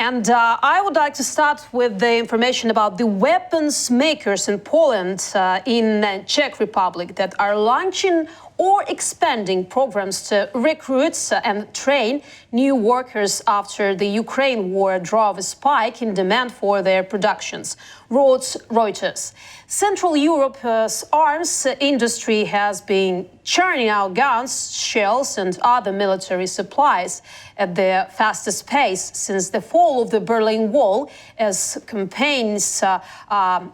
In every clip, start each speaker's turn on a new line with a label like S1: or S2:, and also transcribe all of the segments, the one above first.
S1: And I would like to start with the information about the weapons makers in Poland, in Czech Republic, that are launching or expanding programs to recruit and train new workers after the Ukraine war drove a spike in demand for their productions, wrote Reuters. Central Europe's arms industry has been churning out guns, shells and other military supplies at the fastest pace since the fall of the Berlin Wall, as campaigns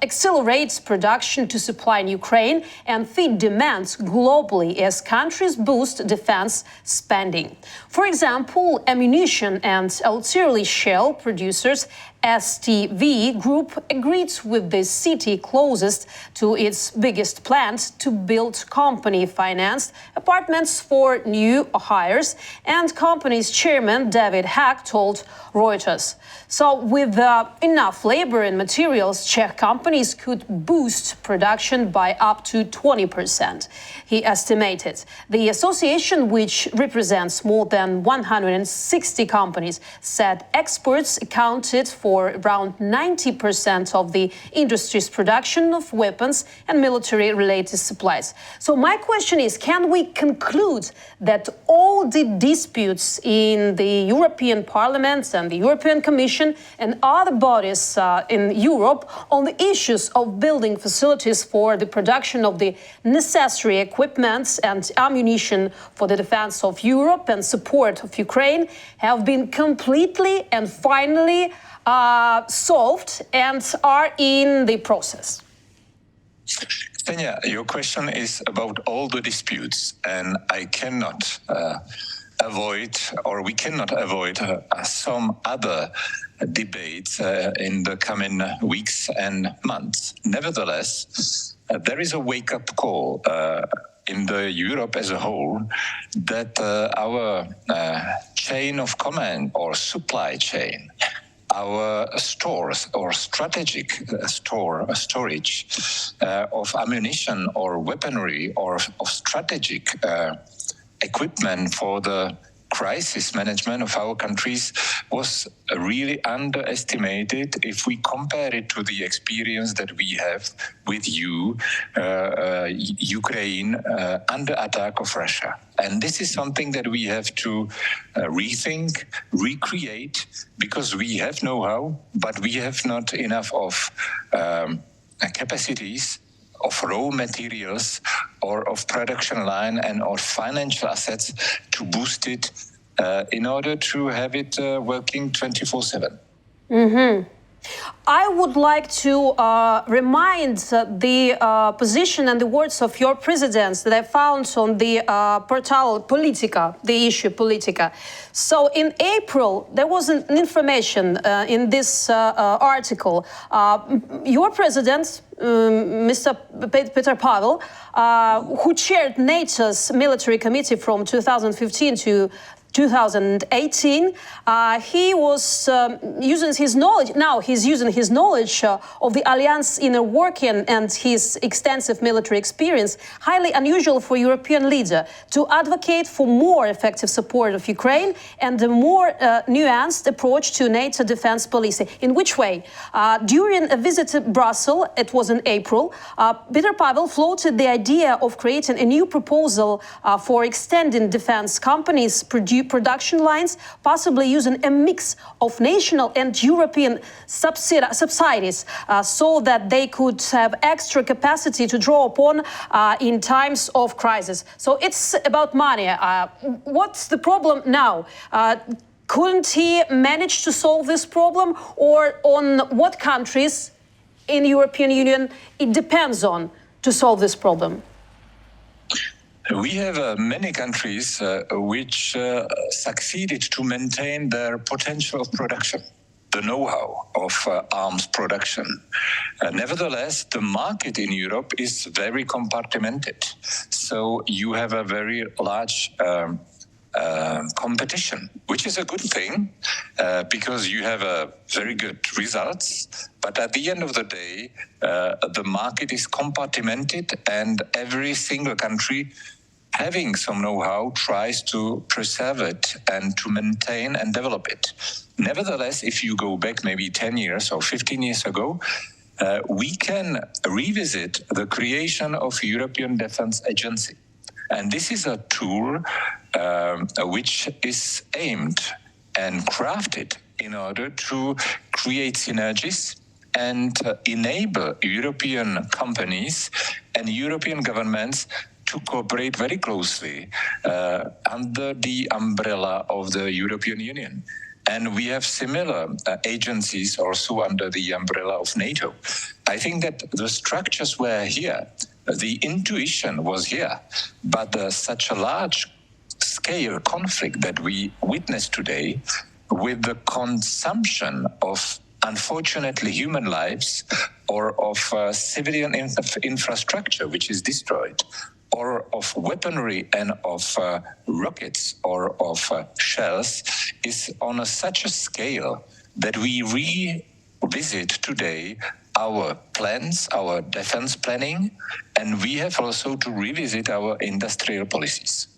S1: accelerate production to supply Ukraine and feed demands globally as countries boost defense spending. For example, ammunition and artillery shell producers STV Group agreed with the city closest to its biggest plant to build company-financed apartments for new hires, and company's chairman David Hack told Reuters. So with enough labor and materials, Czech companies could boost production by up to 20%, he estimated. The association, which represents more than 160 companies, said exports accounted for around 90% of the industry's production of weapons and military-related supplies. So my question is, can we conclude that all the disputes in the European Parliament and the European Commission and other bodies in Europe on the issues of building facilities for the production of the necessary equipment and ammunition for the defense of Europe and support of Ukraine have been completely and finally solved and are in the process?
S2: Ksenia, your question is about all the disputes, and I cannot we cannot avoid some other debates in the coming weeks and months. Nevertheless, there is a wake-up call in the Europe as a whole that our chain of command or supply chain, our stores or strategic storage of ammunition or weaponry or of strategic equipment for the crisis management of our countries was really underestimated if we compare it to the experience that we have with Ukraine under attack of Russia. And this is something that we have to rethink, recreate, because we have know-how, but we have not enough of capacities of raw materials or of production line and or financial assets to boost it in order to have it working 24/7.
S1: Mm-hmm. I would like to remind the position and the words of your president that I found on the portal Politica, the issue Politica. So in April, there was an information in this article. Your president, Mr. Petr Pavel, who chaired NATO's military committee from 2015 to 2018, he was using his knowledge. Now he's using his knowledge of the alliance inner working and his extensive military experience, highly unusual for a European leader, to advocate for more effective support of Ukraine and a more nuanced approach to NATO defense policy. In which way? During a visit to Brussels, it was in April, Petr Pavel floated the idea of creating a new proposal for extending defense companies' production lines, possibly using a mix of national and European subsidies so that they could have extra capacity to draw upon in times of crisis. So it's about money. What's the problem now? Couldn't he manage to solve this problem, or on what countries in the European Union it depends on to solve this problem?
S2: We have many countries which succeeded to maintain their potential of production, the know-how of arms production. Nevertheless, the market in Europe is very compartmented. So you have a very large competition, which is a good thing because you have very good results. But at the end of the day, the market is compartmented and every single country having some know-how, tries to preserve it and to maintain and develop it. Nevertheless, if you go back maybe 10 years or 15 years ago, we can revisit the creation of European Defence Agency. And this is a tool which is aimed and crafted in order to create synergies and enable European companies and European governments to cooperate very closely under the umbrella of the European Union. And we have similar agencies also under the umbrella of NATO. I think that the structures were here, the intuition was here, but such a large scale conflict that we witness today with the consumption of, unfortunately, human lives or of civilian infrastructure which is destroyed, or of weaponry and of rockets or of shells is on such a scale that we revisit today our plans, our defense planning, and we have also to revisit our industrial policies.